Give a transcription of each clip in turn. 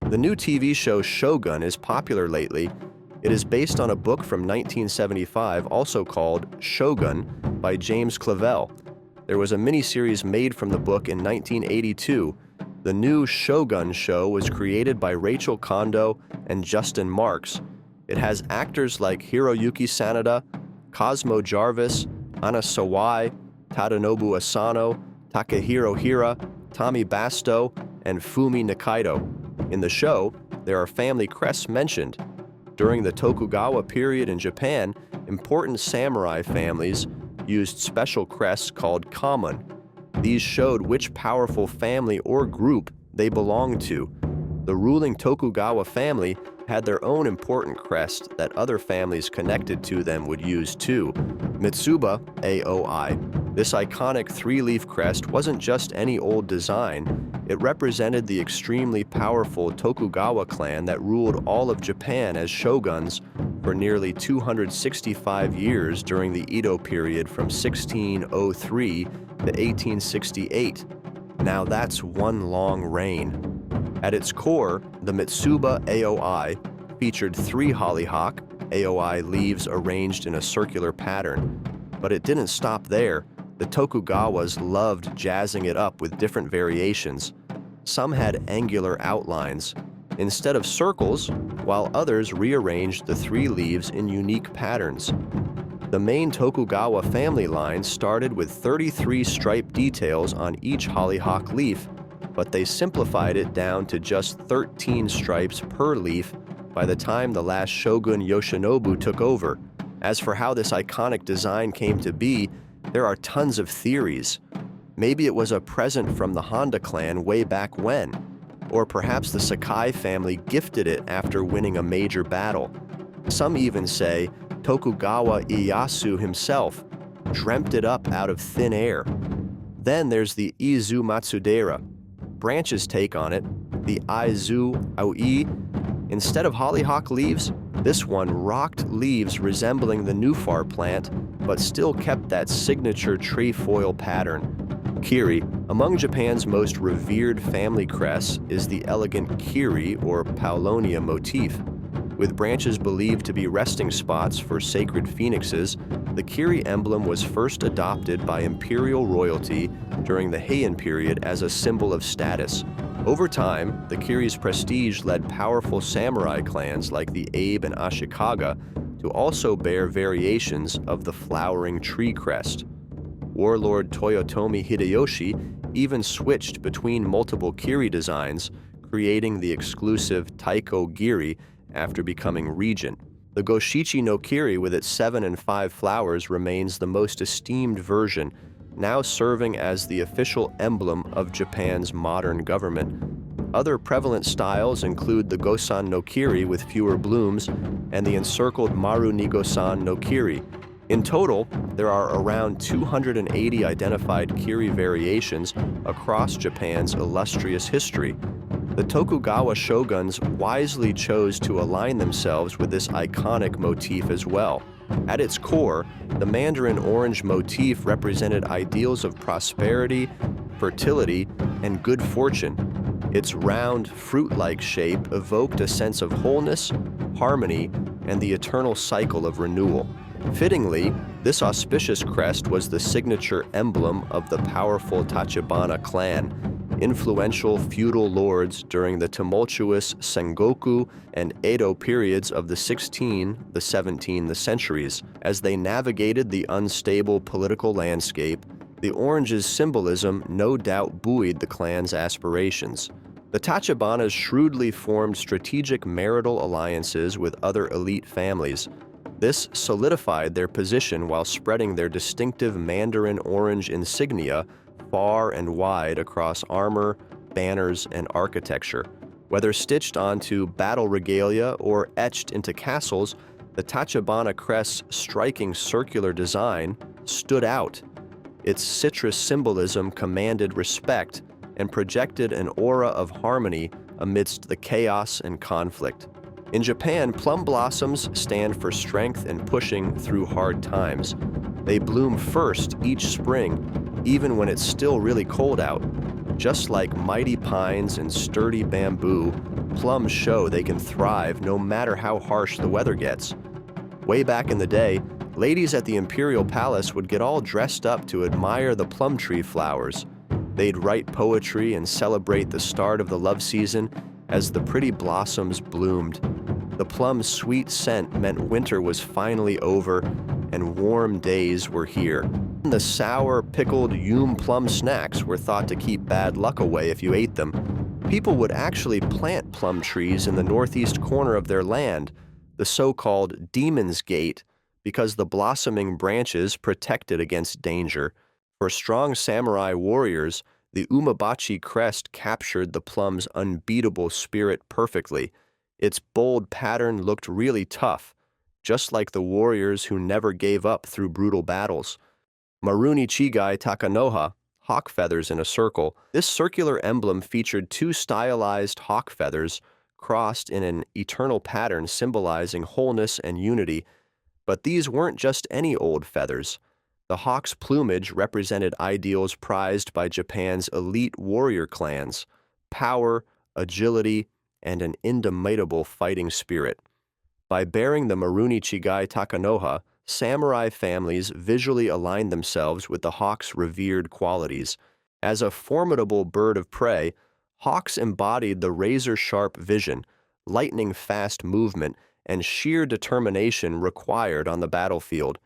The new TV show Shogun is popular lately. It is based on a book from 1975 also called Shogun by James Clavell. There was a miniseries made from the book in 1982. The new Shogun show was created by Rachel Kondo and Justin Marks. It has actors like Hiroyuki Sanada, Cosmo Jarvis, Anna Sawai, Tadanobu Asano, Takehiro Hira, Tommy Basto, and Fumi Nikaido. In the show, there are family crests mentioned. During the Tokugawa period in Japan, important samurai families used special crests called kamon. These showed which powerful family or group they belonged to. The ruling Tokugawa family had their own important crest that other families connected to them would use too. Mitsuba, AOI. This iconic three-leaf crest wasn't just any old design. It represented the extremely powerful Tokugawa clan that ruled all of Japan as shoguns for nearly 265 years during the Edo period from 1603 to 1868. Now that's one long reign. At its core, the Mitsuba AOI featured 3 hollyhock AOI leaves arranged in a circular pattern. But it didn't stop there. The Tokugawas loved jazzing it up with different variations. Some had angular outlines instead of circles, while others rearranged the 3 leaves in unique patterns. The main Tokugawa family line started with 33 stripe details on each hollyhock leaf, but they simplified it down to just 13 stripes per leaf by the time the last shogun Yoshinobu took over. As for how this iconic design came to be, there are tons of theories. Maybe it was a present from the Honda clan way back when, or perhaps the Sakai family gifted it after winning a major battle. Some even say Tokugawa Ieyasu himself dreamt it up out of thin air. Then there's the Izu Matsudera. Branch's take on it, the Aizu Aoi. Instead of hollyhock leaves, this one rocked leaves resembling the nufar plant, but still kept that signature trefoil pattern. Kiri, among Japan's most revered family crests, is the elegant kiri or paulonia motif. With branches believed to be resting spots for sacred phoenixes, the kiri emblem was first adopted by imperial royalty during the Heian period as a symbol of status. Over time, the kiri's prestige led powerful samurai clans like the Abe and Ashikaga to also bear variations of the flowering tree crest. Warlord Toyotomi Hideyoshi even switched between multiple kiri designs, creating the exclusive Taiko Giri after becoming regent. The Goshichi no Kiri with its 7 and 5 flowers remains the most esteemed version, now serving as the official emblem of Japan's modern government. Other prevalent styles include the Gosan no Kiri with fewer blooms and the encircled Maru ni Gosan no Kiri. In total, there are around 280 identified kiri variations across Japan's illustrious history. The Tokugawa shoguns wisely chose to align themselves with this iconic motif as well. At its core, the mandarin orange motif represented ideals of prosperity, fertility, and good fortune. Its round, fruit-like shape evoked a sense of wholeness, harmony, and the eternal cycle of renewal. Fittingly, this auspicious crest was the signature emblem of the powerful Tachibana clan, influential feudal lords during the tumultuous Sengoku and Edo periods of the 16th, the 17th centuries. As they navigated the unstable political landscape, the orange's symbolism no doubt buoyed the clan's aspirations. The Tachibanas shrewdly formed strategic marital alliances with other elite families. This solidified their position while spreading their distinctive mandarin orange insignia far and wide across armor, banners, and architecture. Whether stitched onto battle regalia or etched into castles, the Tachibana crest's striking circular design stood out. Its citrus symbolism commanded respect and projected an aura of harmony amidst the chaos and conflict. In Japan, plum blossoms stand for strength and pushing through hard times. They bloom first each spring, even when it's still really cold out. Just like mighty pines and sturdy bamboo, Plums show they can thrive no matter how harsh the weather gets. Way back in the day, ladies at the imperial palace would get all dressed up to admire the plum tree flowers. They'd write poetry and celebrate the start of the love season as the pretty blossoms bloomed. The plum's sweet scent meant winter was finally over and warm days were here. The sour, pickled plum snacks were thought to keep bad luck away if you ate them. People would actually plant plum trees in the northeast corner of their land, the so-called Demon's Gate, because the blossoming branches protected against danger. For strong samurai warriors, the umabachi crest captured the plum's unbeatable spirit perfectly. Its bold pattern looked really tough, just like the warriors who never gave up through brutal battles. Maruni Chigai Takanoha, hawk feathers in a circle. This circular emblem featured two stylized hawk feathers crossed in an eternal pattern symbolizing wholeness and unity. But these weren't just any old feathers. The hawk's plumage represented ideals prized by Japan's elite warrior clans: power, agility, and an indomitable fighting spirit. By bearing the Maruni Chigai Takanoha, samurai families visually aligned themselves with the hawk's revered qualities. As a formidable bird of prey, hawks embodied the razor-sharp vision, lightning-fast movement, and sheer determination required on the battlefield.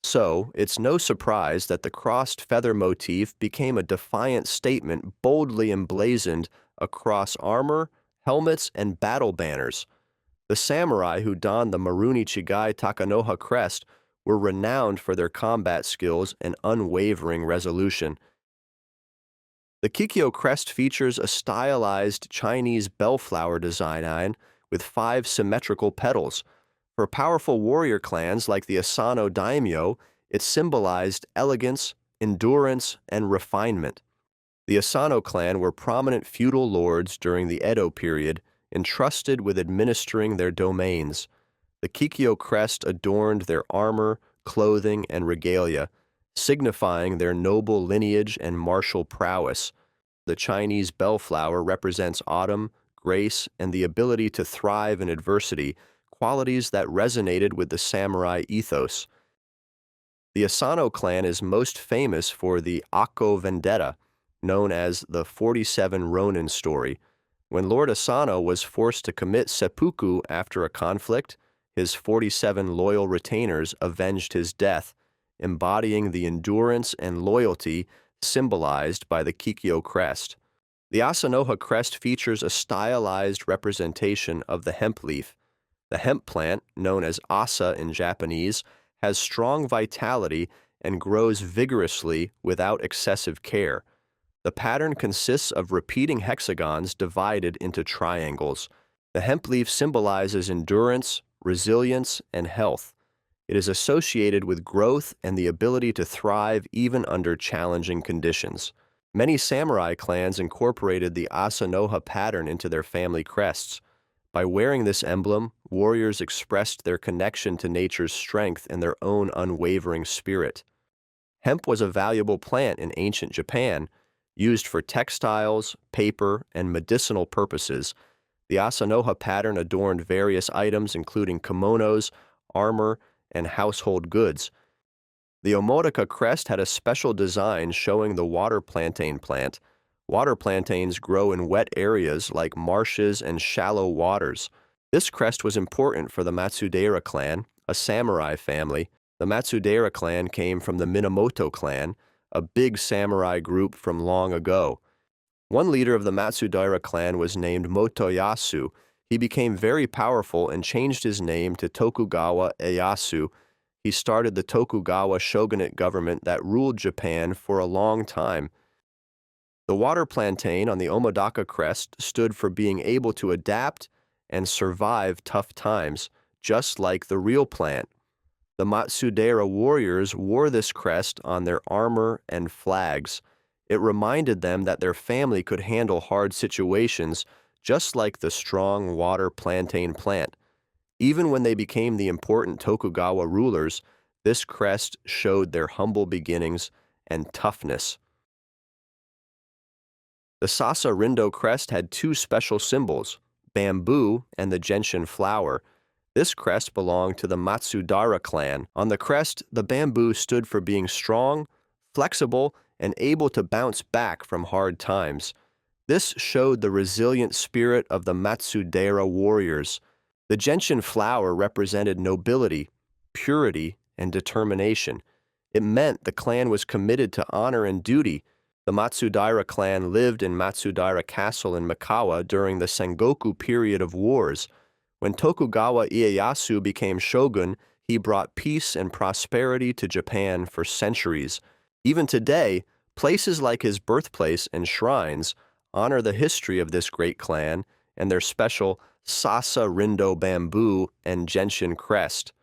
So, it's no surprise that the crossed feather motif became a defiant statement boldly emblazoned across armor, helmets, and battle banners. The samurai who donned the Maruni Chigai Takanoha crest were renowned for their combat skills and unwavering resolution. The kikio crest features a stylized Chinese bellflower design with 5 symmetrical petals. For powerful warrior clans like the Asano daimyo, it symbolized elegance, endurance, and refinement. The Asano clan were prominent feudal lords during the Edo period, entrusted with administering their domains. The kikio crest adorned their armor, clothing, and regalia, signifying their noble lineage and martial prowess. The Chinese bellflower represents autumn, grace, and the ability to thrive in adversity, qualities that resonated with the samurai ethos. The Asano clan is most famous for the Akko vendetta, known as the 47 Ronin story. When Lord Asano was forced to commit seppuku after a conflict, his 47 loyal retainers avenged his death, embodying the endurance and loyalty symbolized by the kikio crest. The asanoha crest features a stylized representation of the hemp leaf. The hemp plant, known as Asa in Japanese, has strong vitality and grows vigorously without excessive care. The pattern consists of repeating hexagons divided into triangles. The hemp leaf symbolizes endurance, resilience, and health. It is associated with growth and the ability to thrive even under challenging conditions. Many samurai clans incorporated the asanoha pattern into their family crests. By wearing this emblem, warriors expressed their connection to nature's strength and their own unwavering spirit. Hemp was a valuable plant in ancient Japan, used for textiles, paper, and medicinal purposes. The asanoha pattern adorned various items including kimonos, armor, and household goods. The omodaka crest had a special design showing the water plantain plant. Water plantains grow in wet areas like marshes and shallow waters. This crest was important for the Matsudaira clan, a samurai family. The Matsudaira clan came from the Minamoto clan, a big samurai group from long ago. One leader of the Matsudaira clan was named Motoyasu. He became very powerful and changed his name to Tokugawa Ieyasu. He started the Tokugawa shogunate government that ruled Japan for a long time. The water plantain on the omodaka crest stood for being able to adapt and survive tough times, just like the real plant. The Matsudaira warriors wore this crest on their armor and flags. It reminded them that their family could handle hard situations just like the strong water plantain plant. Even when they became the important Tokugawa rulers, this crest showed their humble beginnings and toughness. The Sasa rindo crest had 2 special symbols: bamboo, and the gentian flower. This crest belonged to the Matsudara clan. On the crest, the bamboo stood for being strong, flexible, and able to bounce back from hard times. This showed the resilient spirit of the Matsudara warriors. The gentian flower represented nobility, purity, and determination. It meant the clan was committed to honor and duty. The Matsudara clan lived in Matsudara Castle in Mikawa during the Sengoku period of wars. When Tokugawa Ieyasu became shogun, he brought peace and prosperity to Japan for centuries. Even today, places like his birthplace and shrines honor the history of this great clan and their special Sasa rindo bamboo and gentian crest.